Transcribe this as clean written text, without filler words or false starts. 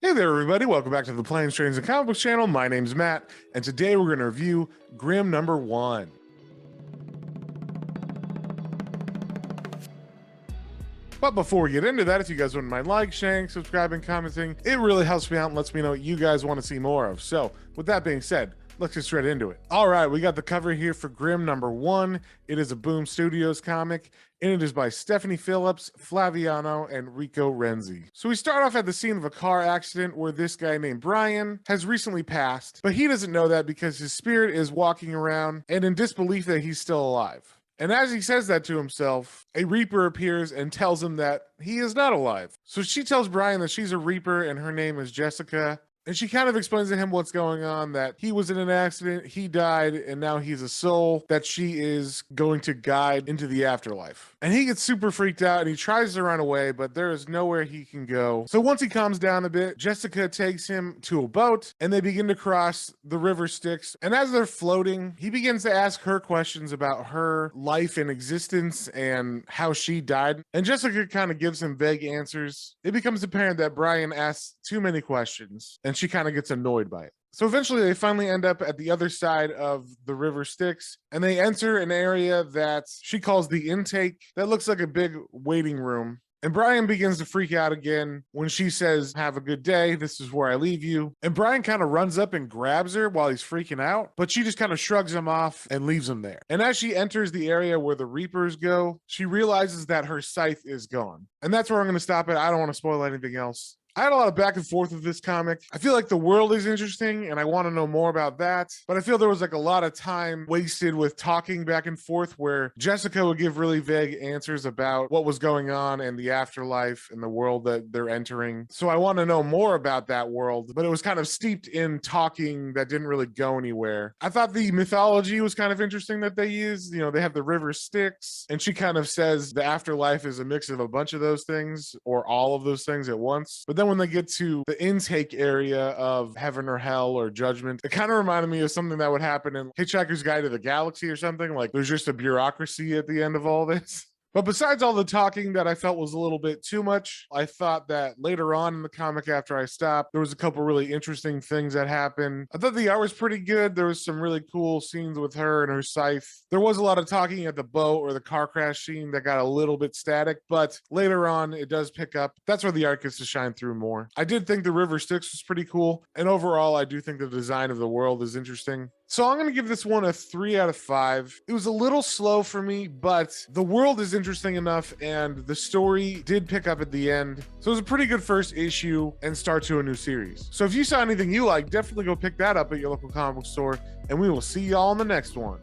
Hey there, everybody. Welcome back to the Planes, Trains, and Comic Books channel. My name's Matt, and today we're going to review Grimm number 1. But before we get into that, if you guys wouldn't mind sharing, subscribing, commenting, it really helps me out and lets me know what you guys want to see more of. So, with that being said, let's get straight into it. All right, we got the cover here for Grimm number 1. It is a Boom Studios comic, and it is by Stephanie Phillips, Flaviano, and Rico Renzi. So we start off at the scene of a car accident where this guy named Brian has recently passed, but he doesn't know that because his spirit is walking around and in disbelief that he's still alive. And as he says that to himself, a Reaper appears and tells him that he is not alive. So she tells Brian that she's a Reaper and her name is Jessica. And she kind of explains to him what's going on, that he was in an accident, he died, and now he's a soul that she is going to guide into the afterlife. And he gets super freaked out and he tries to run away, but there is nowhere he can go. So once he calms down a bit, Jessica takes him to a boat and they begin to cross the river Styx. And as they're floating, he begins to ask her questions about her life and existence and how she died. And Jessica kind of gives him vague answers. It becomes apparent that Brian asks too many questions, and she kind of gets annoyed by it. So eventually they finally end up at the other side of the river Styx, and they enter an area that she calls the intake that looks like a big waiting room. And Brian begins to freak out again when she says, "Have a good day. This is where I leave you." And Brian kind of runs up and grabs her while he's freaking out, but she just kind of shrugs him off and leaves him there. And as she enters the area where the Reapers go, she realizes that her scythe is gone. And that's where I'm going to stop it. I don't want to spoil anything else. I had a lot of back and forth with this comic. I feel like the world is interesting and I want to know more about that, but I feel there was like a lot of time wasted with talking back and forth where Jessica would give really vague answers about what was going on and the afterlife and the world that they're entering. So I want to know more about that world, but it was kind of steeped in talking that didn't really go anywhere. I thought the mythology was kind of interesting that they used. You know, they have the river Styx, and she kind of says the afterlife is a mix of a bunch of those things or all of those things at once. But then when they get to the intake area of heaven or hell or judgment, it kind of reminded me of something that would happen in Hitchhiker's Guide to the Galaxy or something. Like there's just a bureaucracy at the end of all this. But besides all the talking that I felt was a little bit too much, I thought that later on in the comic after I stopped, there was a couple really interesting things that happened. I thought the art was pretty good. There was some really cool scenes with her and her scythe. There was a lot of talking at the boat or the car crash scene that got a little bit static, but later on it does pick up. That's where the art gets to shine through more. I did think the river Styx was pretty cool, and overall I do think the design of the world is interesting. So I'm going to give this one a 3 out of 5. It was a little slow for me, but the world is interesting enough and the story did pick up at the end. So it was a pretty good first issue and start to a new series. So if you saw anything you like, definitely go pick that up at your local comic book store, and we will see y'all in the next one.